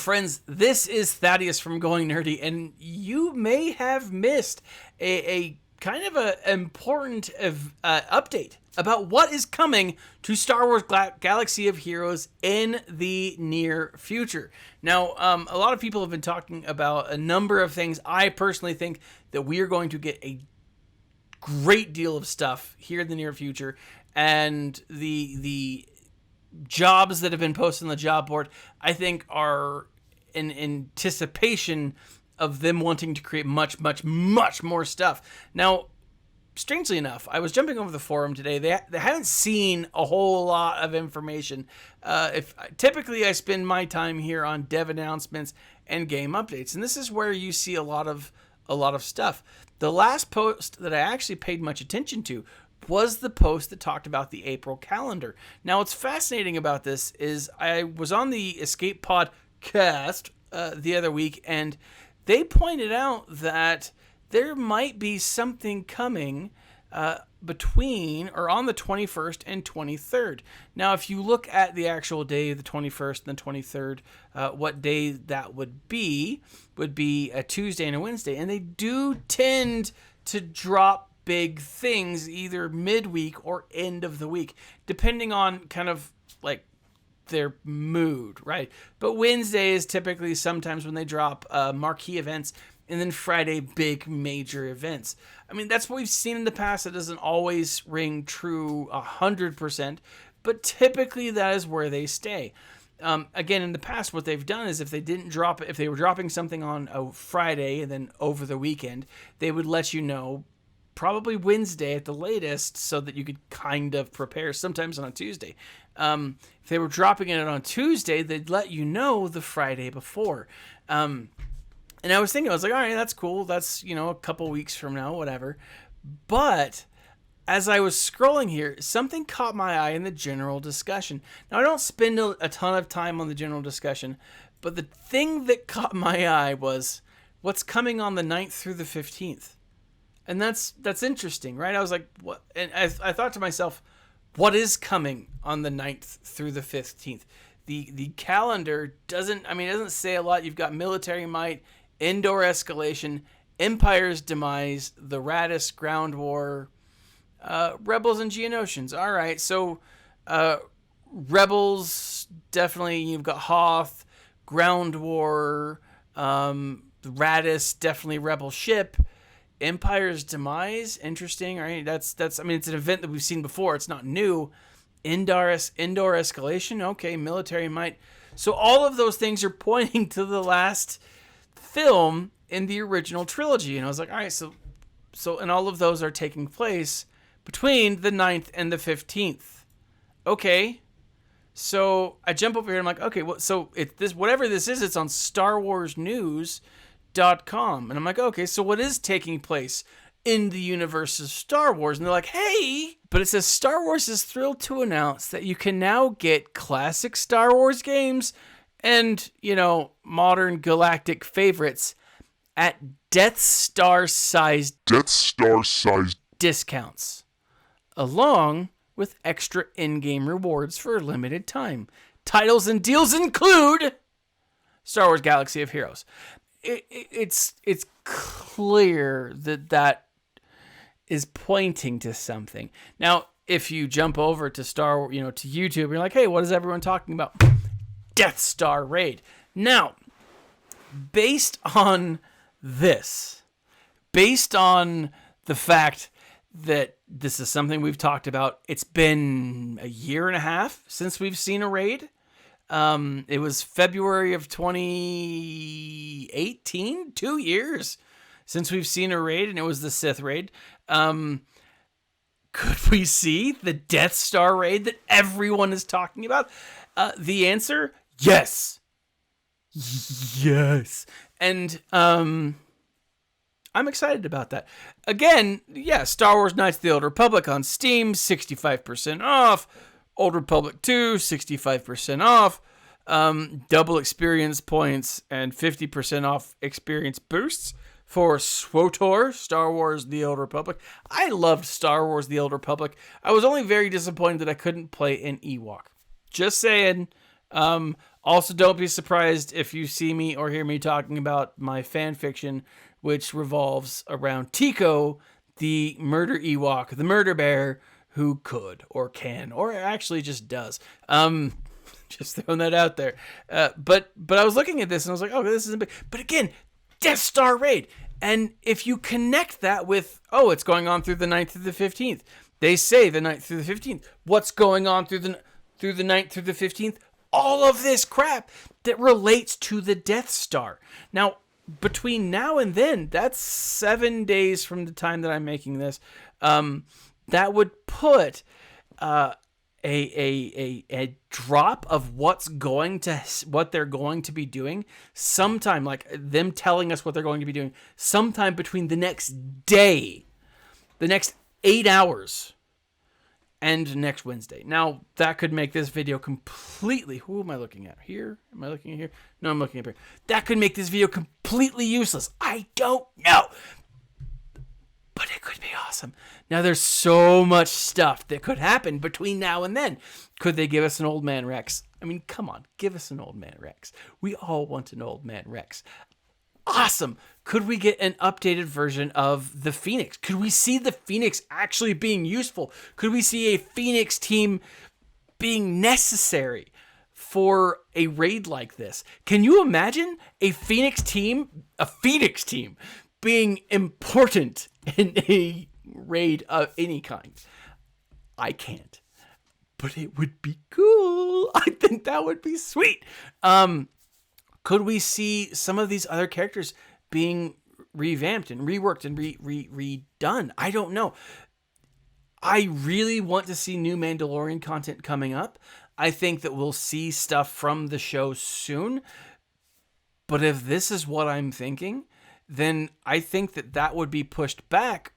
friends, this is Thaddeus from Going Nerdy, and you may have missed a kind of a important update about what is coming to Star Wars Galaxy of Heroes in the near future. Now, a lot of people have been talking about a number of things. I personally think that we are going to get a great deal of stuff here in the near future, and the jobs that have been posted on the job board, I think, are in anticipation of them wanting to create much more stuff. Now, strangely enough, I was jumping over the forum today. They haven't seen a whole lot of information. Typically I spend my time here on dev announcements and game updates, and this is where you see a lot of stuff. The last post that I actually paid much attention to was the post that talked about the April calendar. Now, what's fascinating about this is I was on the Escape Podcast the other week, and they pointed out that there might be something coming between or on the 21st and 23rd. Now, if you look at the actual day, the 21st and the 23rd, what day that would be a Tuesday and a Wednesday. And they do tend to drop big things either midweek or end of the week, depending on kind of like their mood, right? But Wednesday is typically sometimes when they drop marquee events, and then Friday, big major events. I mean, that's what we've seen in the past. It doesn't always ring true 100%, but typically that is where they stay. Again, in the past, what they've done is if they were dropping something on a Friday and then over the weekend, they would let you know probably Wednesday at the latest so that you could kind of prepare, sometimes on a Tuesday. If they were dropping it on Tuesday, they'd let you know the Friday before. And I was thinking, I was like, all right, that's cool. That's, a couple weeks from now, whatever. But as I was scrolling here, something caught my eye in the general discussion. Now, I don't spend a ton of time on the general discussion, but the thing that caught my eye was what's coming on the 9th through the 15th. And that's interesting, right? I was like, what? And I thought to myself, what is coming on the 9th through the 15th? The calendar doesn't say a lot. You've got military might, Indoor escalation, Empire's demise, the Radis ground war, Rebels and Geonosians. All right, so Rebels, definitely. You've got Hoth, ground war, Radis, definitely Rebel ship. Empire's demise, interesting. All right, that's. It's an event that we've seen before. It's not new. Indoor escalation. Okay, military might. So all of those things are pointing to the last film in the original trilogy, and I was like, all right, so and all of those are taking place between the 9th and the 15th. Okay, so I jump over here and I'm like, okay, so whatever this is, it's on StarWarsNews.com, and I'm like, okay, so what is taking place in the universe of Star Wars? And they're like, hey, but it says Star Wars is thrilled to announce that you can now get classic Star Wars games and, modern galactic favorites at Death Star-sized discounts, along with extra in-game rewards for a limited time. Titles and deals include Star Wars Galaxy of Heroes. It's clear that is pointing to something. Now, if you jump over to to YouTube, you're like, hey, what is everyone talking about? Death Star raid. Now, based on this, based on the fact that this is something we've talked about, it's been a year and a half since we've seen a raid. It was February of 2018, 2 years since we've seen a raid, and it was the Sith raid. Could we see the Death Star raid that everyone is talking about? The answer, yes. Yes. And I'm excited about that. Again, yeah, Star Wars Knights of the Old Republic on Steam, 65% off. Old Republic 2, 65% off. Double experience points and 50% off experience boosts for SWTOR, Star Wars The Old Republic. I loved Star Wars The Old Republic. I was only very disappointed that I couldn't play an Ewok. Just saying. Also, don't be surprised if you see me or hear me talking about my fan fiction, which revolves around Tico, the murder Ewok, the murder bear, who could or can or actually just does. Just throwing that out there. But I was looking at this and I was like, oh, this isn't big. But again, Death Star raid. And if you connect that with, oh, it's going on through the 9th through the 15th. They say the 9th through the 15th. What's going on through the 9th through the 15th? All of this crap that relates to the Death Star. Now, between now and then, that's 7 days from the time that I'm making this. That would put a drop of what they're going to be doing sometime, like them telling us what they're going to be doing sometime between the next day, the next 8 hours, and next Wednesday. Now, that could make this video completely... Who am I looking at? Here? Am I looking at here? No, I'm looking up here. That could make this video completely useless. I don't know. But it could be awesome. Now, there's so much stuff that could happen between now and then. Could they give us an Old Man Rex? I mean, come on. Give us an Old Man Rex. We all want an Old Man Rex. Awesome. Could we get an updated version of the Phoenix? Could we see the Phoenix actually being useful? Could we see a Phoenix team being necessary for a raid like this? Can you imagine a Phoenix team being important in a raid of any kind? I can't, but it would be cool. I think that would be sweet. Could we see some of these other characters being revamped and reworked and redone? I don't know. I really want to see new Mandalorian content coming up. I think that we'll see stuff from the show soon. But if this is what I'm thinking, then I think that would be pushed back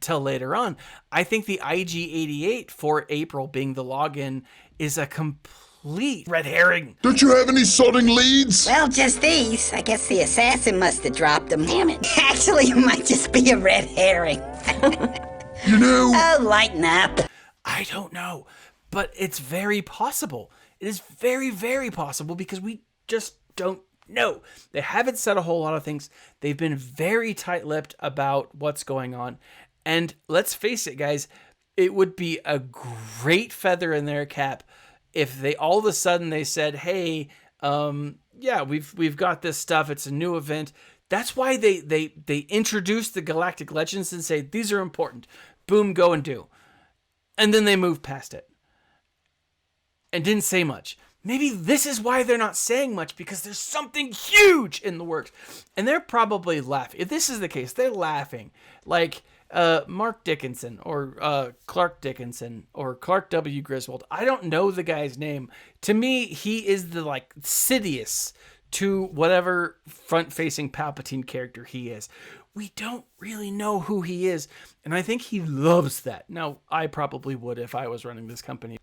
till later on. I think the IG-88 for April being the login is a complete red herring. Don't you have any sorting leads? Well, just these. I guess the assassin must have dropped them. Damn it. Actually, it might just be a red herring. You know... Oh, lighten up. I don't know, but it's very possible. It is very, very possible because we just don't know. They haven't said a whole lot of things. They've been very tight-lipped about what's going on. And let's face it, guys, it would be a great feather in their cap if they all of a sudden they said, hey, yeah, we've got this stuff. It's a new event. That's why they introduced the Galactic Legends and say, these are important. Boom, go and do. And then they moved past it and didn't say much. Maybe this is why they're not saying much, because there's something huge in the works. And they're probably laughing. If this is the case, they're laughing. Like Mark Dickinson or Clark Dickinson or Clark W. Griswold. I don't know the guy's name. To me, he is the Sidious to whatever front-facing Palpatine character he is. We don't really know who he is, and I think he loves that. Now, I probably would if I was running this company.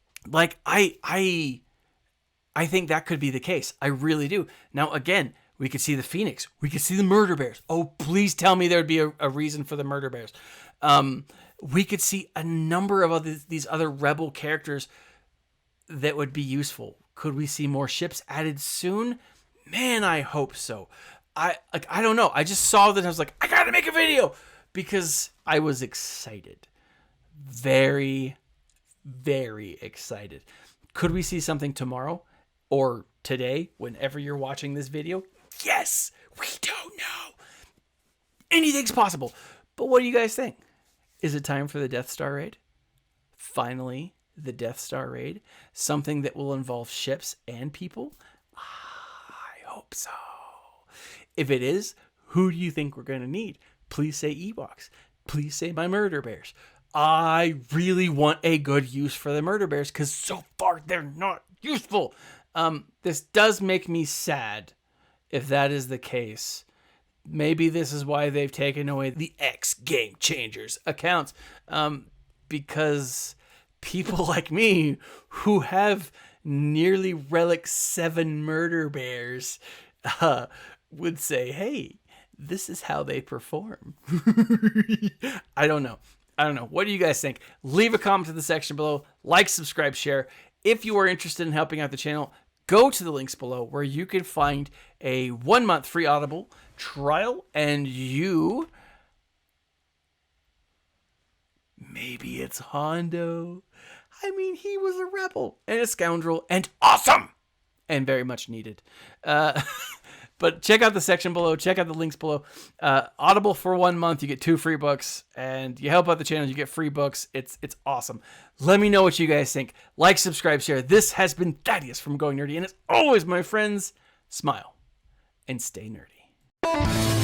I think that could be the case. I really do. Now, again, we could see the Phoenix. We could see the Murder Bears. Oh, please tell me there would be a reason for the Murder Bears. We could see a number of these other Rebel characters that would be useful. Could we see more ships added soon? Man, I hope so. I don't know. I just saw that and I was like, I gotta make a video because I was excited. Very, very excited. Could we see something tomorrow or today, whenever you're watching this video? Yes, we don't know. Anything's possible. But what do you guys think? Is it time for the Death Star raid? Finally, the Death Star raid. Something that will involve ships and people? I hope so. If it is, who do you think we're going to need? Please say Ewoks. Please say my Murder Bears. I really want a good use for the Murder Bears because so far they're not useful. This does make me sad if that is the case. Maybe this is why they've taken away the X Game Changers accounts, because people like me who have nearly Relic 7 Murder Bears would say, hey, this is how they perform. I don't know. What do you guys think? Leave a comment in the section below. Like, subscribe, share. If you are interested in helping out the channel, go to the links below where you can find a 1-month free Audible trial, and maybe it's Hondo. I mean, he was a rebel and a scoundrel and awesome and very much needed. But check out the section below. Check out the links below. Audible for 1 month. You get 2 free books, and you help out the channel. You get free books. It's awesome. Let me know what you guys think. Like, subscribe, share. This has been Thaddeus from Going Nerdy. And as always, my friends, smile and stay nerdy.